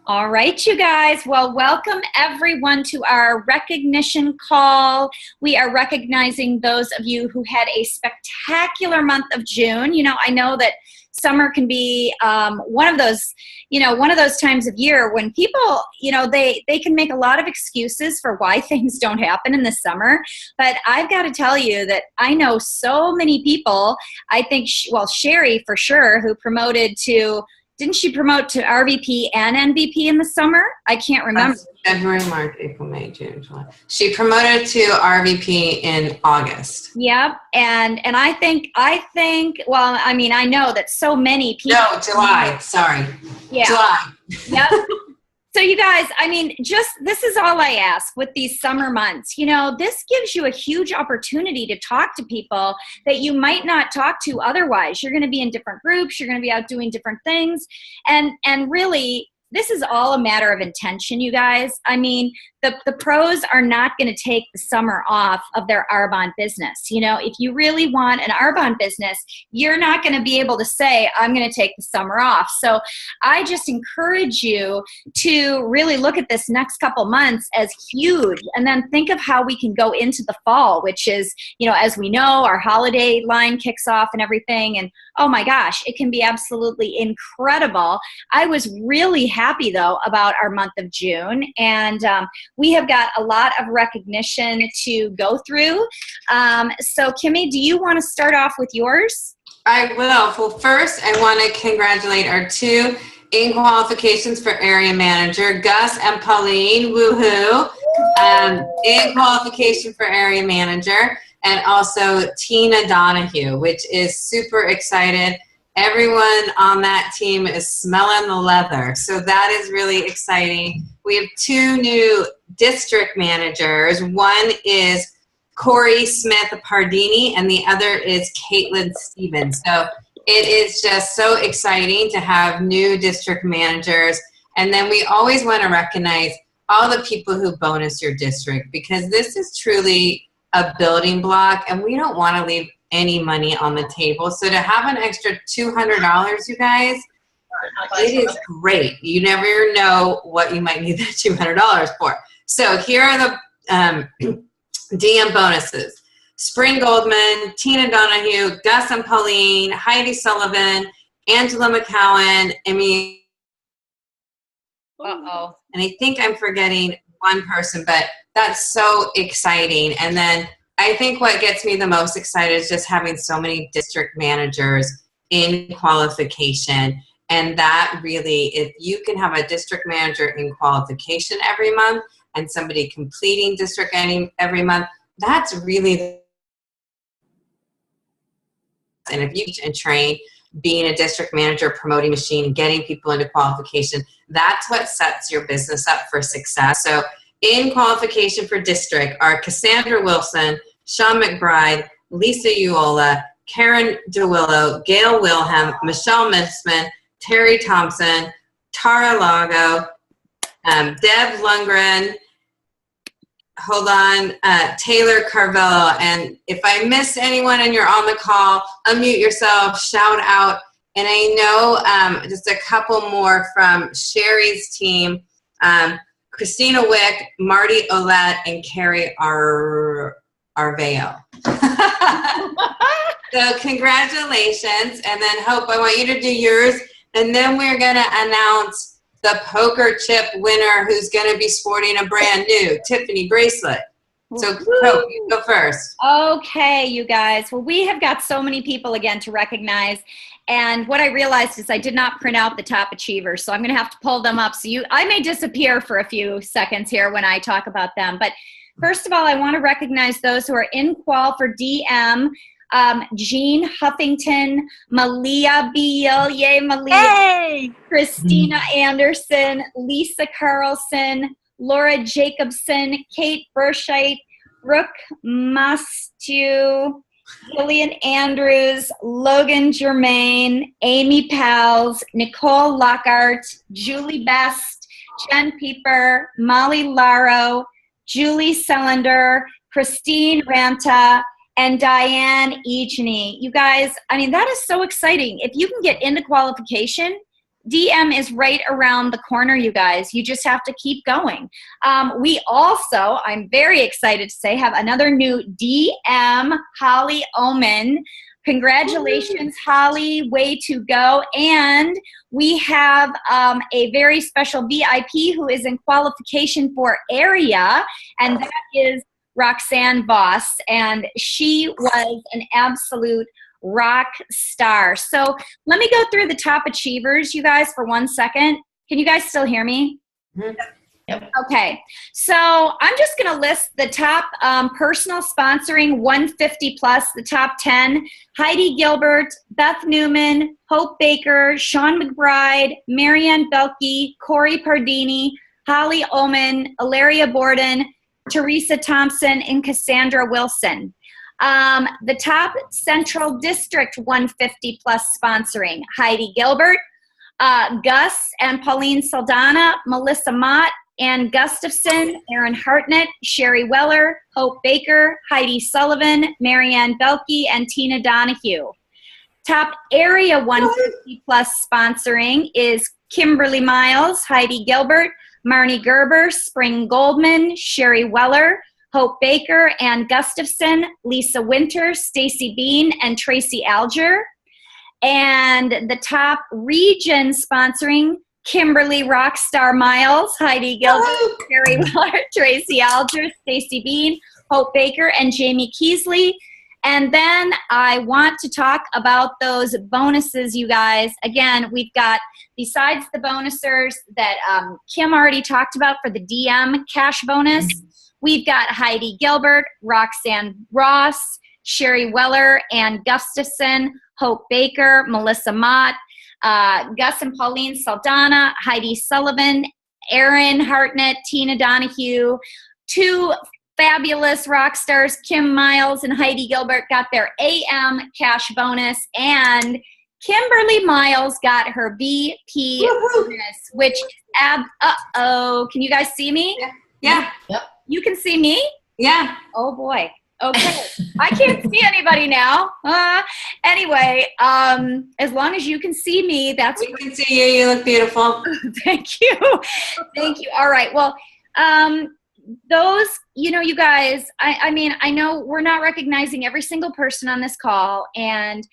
All right, you guys. Well, welcome everyone to our recognition call. We are recognizing those of you who had a spectacular month of June. I know that summer can be one of those times of year when people, they can make a lot of excuses for why things don't happen in the summer. But I've got to tell you that I know so many people. I think, Sherry for sure, who promoted to. Didn't she promote to RVP and NVP in the summer? I can't remember. February, March, April, May, June, July. She promoted to RVP in August. Yep, and I think. Well, I mean, I know that so many people. No, July. Sorry. Yeah. July. Yep. So you guys, I mean, this is all I ask with these summer months. This gives you a huge opportunity to talk to people that you might not talk to otherwise. You're going to be in different groups. You're going to be out doing different things. And really, this is all a matter of intention, you guys. I mean, the pros are not going to take the summer off of their Arbonne business. If you really want an Arbonne business, you're not going to be able to say, I'm going to take the summer off. So I just encourage you to really look at this next couple months as huge, and then think of how we can go into the fall, which is, as we know, our holiday line kicks off and everything. And oh my gosh, it can be absolutely incredible. I was really happy though about our month of June, and we have got a lot of recognition to go through. So Kimmy, do you want to start off with yours? I will. Well, first I want to congratulate our two in qualifications for area manager, Gus and Pauline, woohoo, in qualification for area manager, and also Tina Donahue, which is super excited. Everyone on that team is smelling the leather. So that is really exciting. We have two new district managers. One is Corey Smith Pardini, and the other is Caitlin Stevens. So it is just so exciting to have new district managers. And then we always want to recognize all the people who bonus your district, because this is truly a building block, and we don't want to leave any money on the table. So to have an extra $200, you guys, it is great. You never know what you might need that $200 for. So here are the DM bonuses. Spring Goldman, Tina Donahue, Gus and Pauline, Heidi Sullivan, Angela McCowan, Emmy. Uh-oh. And I think I'm forgetting one person, but that's so exciting. And then I think what gets me the most excited is just having so many district managers in qualification. And that really, if you can have a district manager in qualification every month and somebody completing district every month, that's really, and if you teach and train being a district manager, promoting machine, getting people into qualification, that's what sets your business up for success. So in qualification for district are Cassandra Wilson, Sean McBride, Lisa Uola, Karen DeWillow, Gail Wilhelm, Michelle Missman, Terry Thompson, Tara Lago, Deb Lundgren, Taylor Carvello. And if I missed anyone and you're on the call, unmute yourself, shout out. And I know just a couple more from Sherry's team, Christina Wick, Marty Olette, and Carrie Arveo. So congratulations. And then Hope, I want you to do yours. And then we're going to announce the poker chip winner who's going to be sporting a brand new Tiffany bracelet. So Hope, you go first. Okay, you guys. Well, we have got so many people again to recognize. And what I realized is I did not print out the top achievers. So I'm going to have to pull them up. So I may disappear for a few seconds here when I talk about them. But first of all, I want to recognize those who are in qual for DM. Jean Huffington, Malia Beal, yay Malia, hey! Christina Anderson, Lisa Carlson, Laura Jacobson, Kate Burscheit, Brooke Mastu, Lillian Andrews, Logan Germain, Amy Pals, Nicole Lockhart, Julie Best, Jen Pieper, Molly Laro, Julie Sellender, Christine Ranta, and Diane Ejany. You guys, I mean, that is so exciting. If you can get into qualification, DM is right around the corner, you guys. You just have to keep going. We also, I'm very excited to say, have another new DM, Holly Oman. Congratulations, Holly, way to go. And we have a very special VIP who is in qualification for area, and that is Roxanne Voss, and she was an absolute rock star. So let me go through the top achievers, you guys, for 1 second. Can you guys still hear me? Mhm. Yep. Okay, so I'm just going to list the top personal sponsoring 150 plus, the top 10. Heidi Gilbert, Beth Newman, Hope Baker, Sean McBride, Marianne Belke, Corey Pardini, Holly Oman, Ilaria Borden, Teresa Thompson, and Cassandra Wilson. The top Central District 150 plus sponsoring: Heidi Gilbert, Gus and Pauline Saldana, Melissa Mott, Ann Gustafson, Aaron Hartnett, Sherry Weller, Hope Baker, Heidi Sullivan, Marianne Belke, and Tina Donahue. Top Area 150 plus sponsoring is Kimberly Miles, Heidi Gilbert, Marnie Gerber, Spring Goldman, Sherry Weller, Hope Baker, Ann Gustafson, Lisa Winter, Stacy Bean, and Tracy Alger. And the top region sponsoring: Kimberly Rockstar Miles, Heidi Gilbert, Sherry Weller, Tracy Alger, Stacy Bean, Hope Baker, and Jamie Keesley. And then I want to talk about those bonuses, you guys. Again, we've got, besides the bonusers that Kim already talked about for the DM cash bonus, we've got Heidi Gilbert, Roxanne Ross, Sherry Weller, Ann Gustafson, Hope Baker, Melissa Mott, Gus and Pauline Saldana, Heidi Sullivan, Aaron Hartnett, Tina Donahue. Two fabulous rock stars, Kim Miles and Heidi Gilbert, got their AM cash bonus, and Kimberly Miles got her VP bonus, which uh-oh, can you guys see me? Yeah. Yep. You can see me? Yeah. Oh boy. Okay. I can't see anybody now. Anyway, as long as you can see me, that's We can see you. You look beautiful. Thank you. Thank you. All right. Well, those, you guys, I mean, I know we're not recognizing every single person on this call, and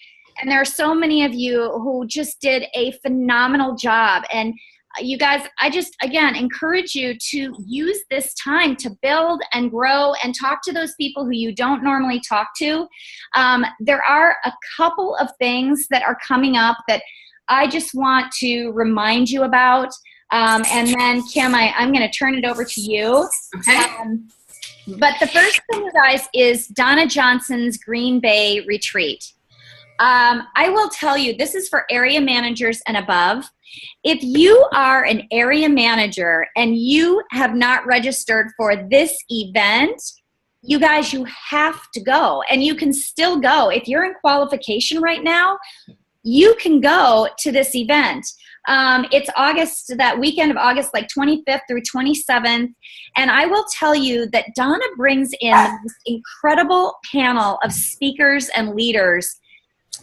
there are so many of you who just did a phenomenal job. And you guys, I just, again, encourage you to use this time to build and grow and talk to those people who you don't normally talk to. There are a couple of things that are coming up that I just want to remind you about. And then, Kim, I'm going to turn it over to you. Okay. But the first thing, you guys, is Donna Johnson's Green Bay retreat. I will tell you, this is for area managers and above. If you are an area manager and you have not registered for this event, you guys, you have to go. And you can still go. If you're in qualification right now, you can go to this event. It's August, that weekend of August, like 25th through 27th. And I will tell you that Donna brings in this incredible panel of speakers and leaders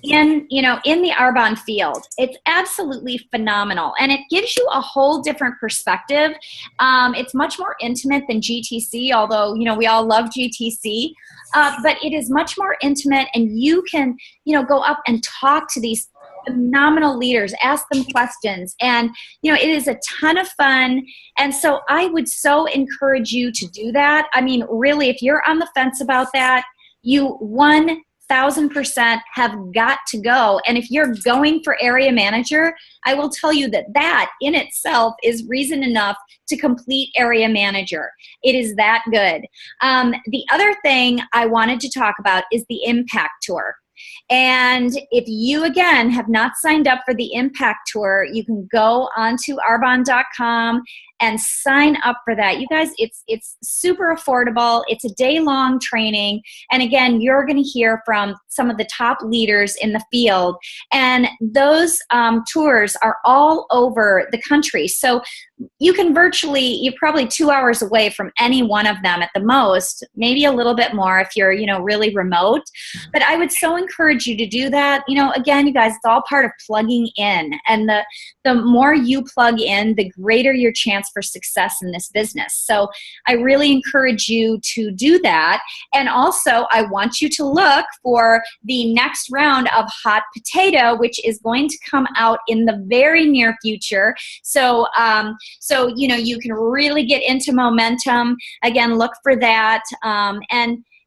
in the Arbonne field. It's absolutely phenomenal. And it gives you a whole different perspective. It's much more intimate than GTC, although, we all love GTC. But it is much more intimate, and you can, go up and talk to these phenomenal leaders, ask them questions, and it is a ton of fun. And so I would so encourage you to do that. I mean, really, if you're on the fence about that, you 1,000% have got to go. And if you're going for area manager, I will tell you that in itself is reason enough to complete area manager. It is that good. The other thing I wanted to talk about is the Impact Tour. And if you, again, have not signed up for the Impact Tour, you can go onto arbonne.com and sign up for that. You guys, it's super affordable. It's a day-long training. And again, you're going to hear from some of the top leaders in the field. And those tours are all over the country. So you can you're probably 2 hours away from any one of them at the most, maybe a little bit more if you're, really remote. But I would so encourage you to do that. Again, you guys, it's all part of plugging in. And the more you plug in, the greater your chance for success in this business. So I really encourage you to do that. And also, I want you to look for the next round of Hot Potato, which is going to come out in the very near future. So you can really get into momentum. Again, look for that.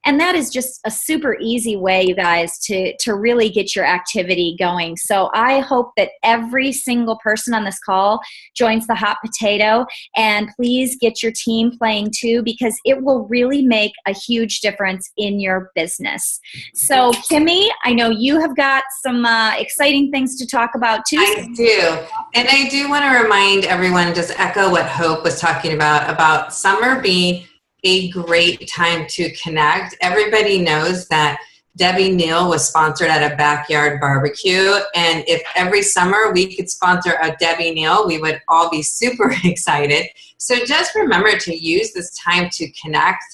And that is just a super easy way, you guys, to really get your activity going. So I hope that every single person on this call joins the Hot Potato, and please get your team playing too, because it will really make a huge difference in your business. So Kimmy, I know you have got some exciting things to talk about too. I do. And I do want to remind everyone, just echo what Hope was talking about summer being a great time to connect. Everybody knows that Debbie Neal was sponsored at a backyard barbecue, and if every summer we could sponsor a Debbie Neal, we would all be super excited. So just remember to use this time to connect.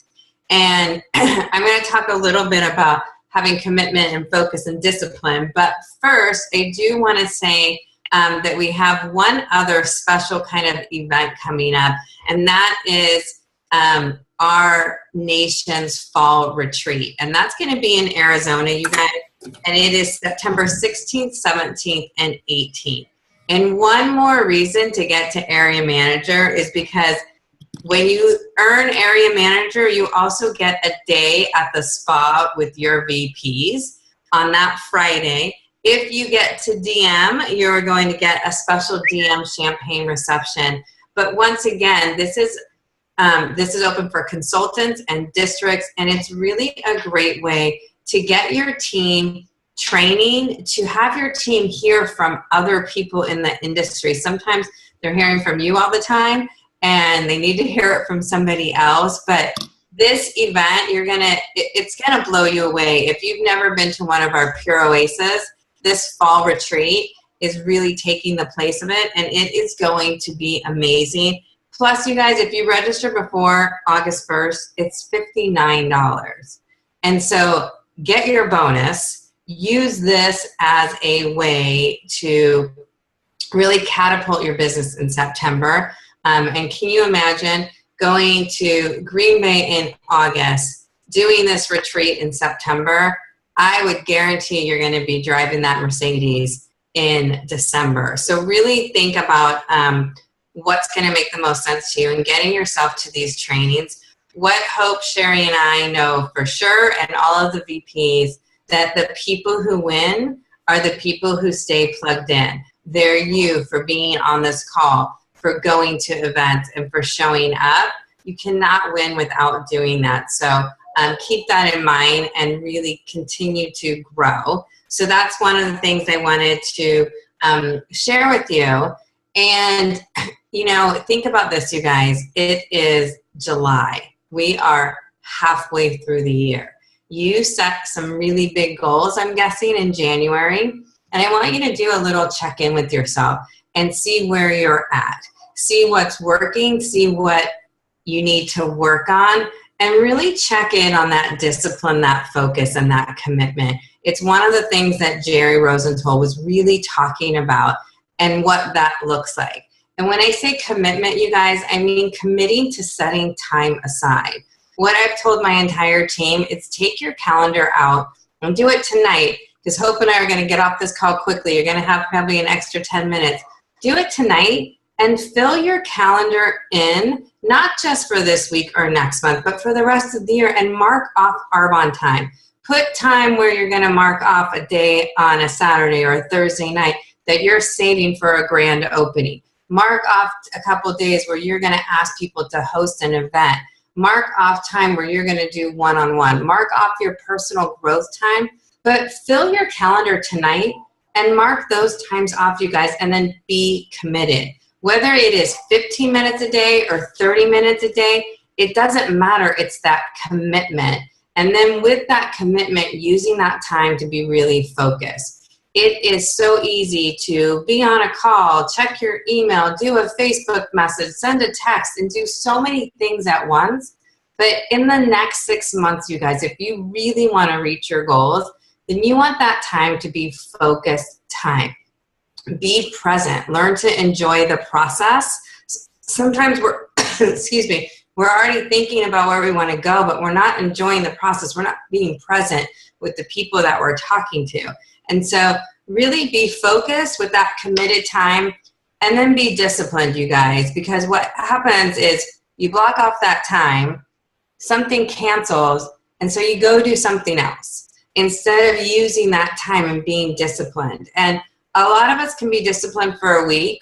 And I'm going to talk a little bit about having commitment and focus and discipline. But first, I do want to say that we have one other special kind of event coming up, and that is our nation's fall retreat. And that's going to be in Arizona, you guys. And it is September 16th, 17th, and 18th. And one more reason to get to area manager is because when you earn area manager, you also get a day at the spa with your VPs on that Friday. If you get to DM, you're going to get a special DM champagne reception. But once again, this is open for consultants and districts, and it's really a great way to get your team training, to have your team hear from other people in the industry. Sometimes they're hearing from you all the time, and they need to hear it from somebody else. But this event, it's gonna blow you away. If you've never been to one of our Pure Oasis, this fall retreat is really taking the place of it, and it is going to be amazing. Plus, you guys, if you register before August 1st, it's $59. And so get your bonus. Use this as a way to really catapult your business in September. And can you imagine going to Green Bay in August, doing this retreat in September? I would guarantee you're going to be driving that Mercedes in December. So really think about what's going to make the most sense to you and getting yourself to these trainings. What Hope, Sherry, and I know for sure, and all of the VPs, that the people who win are the people who stay plugged in. They're you for being on this call, for going to events, and for showing up. You cannot win without doing that. So keep that in mind and really continue to grow. So that's one of the things I wanted to share with you. And think about this, you guys. It is July. We are halfway through the year. You set some really big goals, I'm guessing, in January. And I want you to do a little check-in with yourself and see where you're at. See what's working, see what you need to work on, and really check in on that discipline, that focus, and that commitment. It's one of the things that Jerry Rosenthal was really talking about and what that looks like. And when I say commitment, you guys, I mean committing to setting time aside. What I've told my entire team is take your calendar out and do it tonight, because Hope and I are going to get off this call quickly. You're going to have probably an extra 10 minutes. Do it tonight and fill your calendar in, not just for this week or next month, but for the rest of the year, and mark off Arbonne time. Put time where you're going to mark off a day on a Saturday or a Thursday night that you're saving for a grand opening. Mark off a couple of days where you're going to ask people to host an event. Mark off time where you're going to do one-on-one. Mark off your personal growth time, but fill your calendar tonight and mark those times off, you guys, and then be committed. Whether it is 15 minutes a day or 30 minutes a day, it doesn't matter. It's that commitment. And then with that commitment, using that time to be really focused. It is so easy to be on a call, check your email, do a Facebook message, send a text, and do so many things at once. But in the next 6 months, you guys, if you really want to reach your goals, then you want that time to be focused time. Be present. Learn to enjoy the process. Sometimes we're, excuse me, we're already thinking about where we want to go, but we're not enjoying the process. We're not being present with the people that we're talking to. And so really be focused with that committed time, and then be disciplined, you guys, because what happens is you block off that time, something cancels, and so you go do something else instead of using that time and being disciplined. And a lot of us can be disciplined for a week,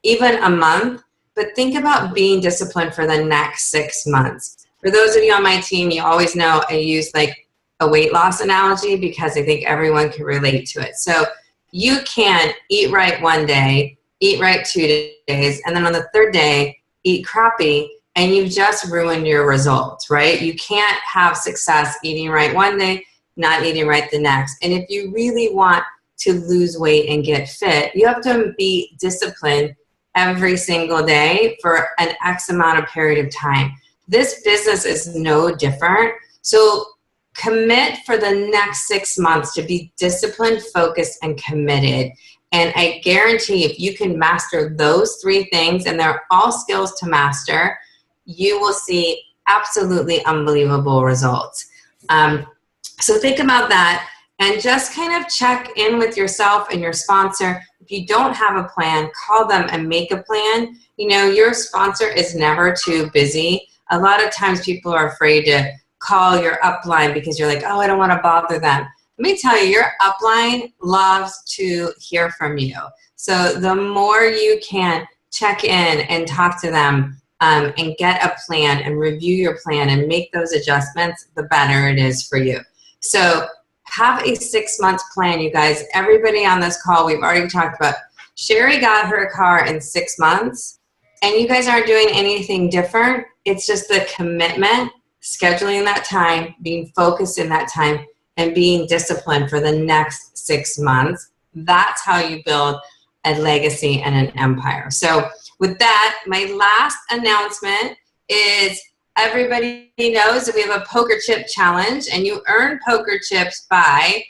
even a month, but think about being disciplined for the next 6 months. For those of you on my team, you always know I use like a weight loss analogy because I think everyone can relate to it. So you can eat right one day, eat right 2 days, and then on the third day, eat crappy, and you've just ruined your results, right? You can't have success eating right one day, not eating right the next. And if you really want to lose weight and get fit, you have to be disciplined every single day for an X amount of period of time. This business is no different. So commit for the next 6 months to be disciplined, focused, and committed. And I guarantee if you can master those 3 things, and they're all skills to master, you will see absolutely unbelievable results. So think about that and just kind of check in with yourself and your sponsor. If you don't have a plan, call them and make a plan. You know, your sponsor is never too busy. A lot of times people are afraid to call your upline because you're like, oh, I don't want to bother them. Let me tell you, your upline loves to hear from you. So the more you can check in and talk to them and get a plan and review your plan and make those adjustments, the better it is for you. So have a 6 month plan, you guys. Everybody on this call, we've already talked about, Sherry got her car in 6 months, and you guys aren't doing anything different. It's just the commitment, scheduling that time, being focused in that time, and being disciplined for the next 6 months. That's how you build a legacy and an empire. So with that, my last announcement is everybody knows that we have a poker chip challenge, and you earn poker chips by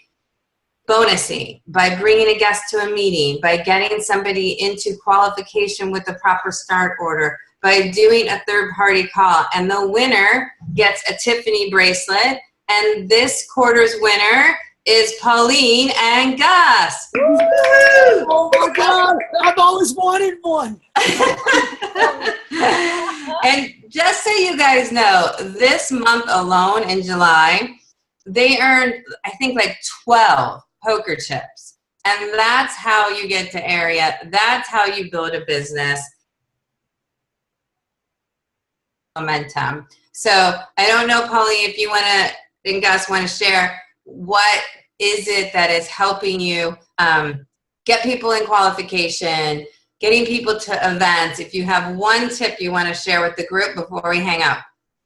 bonusing, by bringing a guest to a meeting, by getting somebody into qualification with the proper start order, by doing a third-party call. And the winner gets a Tiffany bracelet. And this quarter's winner is Pauline and Gus. Oh my God, I've always wanted one. And just so you guys know, this month alone in July, they earned, I think, like 12 poker chips. And that's how you get to area. That's how you build a business. Momentum. So I don't know, Pauline, if you want to, and Gus want to share, what is it that is helping you get people in qualification, getting people to events? If you have one tip you want to share with the group before we hang up.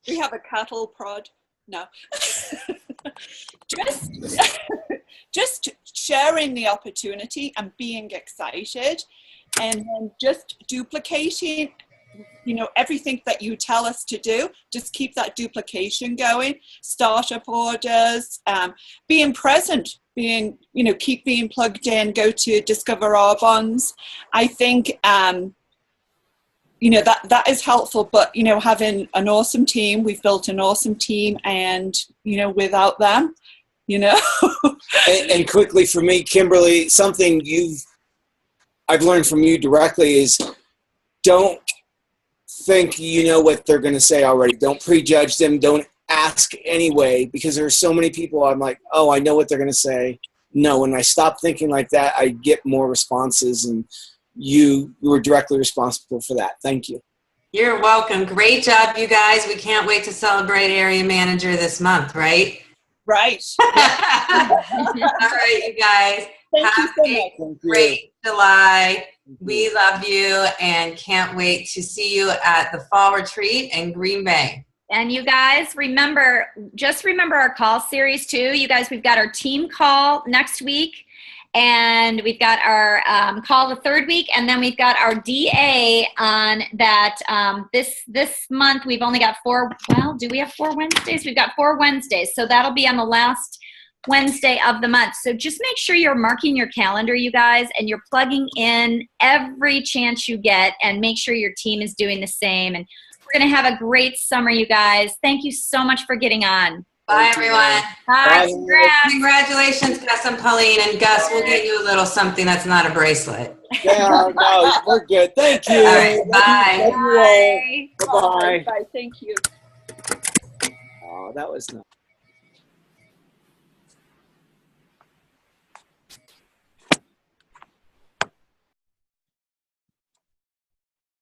We have a cattle prod. No. just sharing the opportunity and being excited, and then just duplicating, you know, everything that you tell us to do. Just keep that duplication going. Startup orders, being present, being, you know, keep being plugged in, go to Discover Our Bonds. I think, you know, that is helpful, but, you know, having an awesome team, we've built an awesome team, and, you know, without them, you know. and quickly for me, Kimberly, something I've learned from you directly is don't think you know what they're going to say already. Don't prejudge them. Don't ask anyway, because there are so many people I'm like, oh, I know what they're going to say. No, when I stop thinking like that, I get more responses, and you were directly responsible for that. Thank you. You're welcome. Great job, you guys. We can't wait to celebrate Area Manager this month, right? Right. All right, you guys. Thank you Have so a much. Thank you. great July. We love you and can't wait to see you at the fall retreat in Green Bay. And you guys, just remember our call series too. You guys, we've got our team call next week, and we've got our call the third week, and then we've got our DA on that. This month we've only got 4. Well, do we have 4 Wednesdays? We've got 4 Wednesdays, so that'll be on the last Wednesday of the month. So just make sure you're marking your calendar, you guys, and you're plugging in every chance you get, and make sure your team is doing the same. And we're going to have a great summer, you guys. Thank you so much for getting on. Bye, everyone. Bye. Bye. Congrats. Congratulations, Gus and Pauline. And Gus, we'll get you a little something that's not a bracelet. Yeah, no, we're good. Thank you. All right, bye. Love you all. Bye. Bye-bye. Bye. Thank you. Oh, that was nice.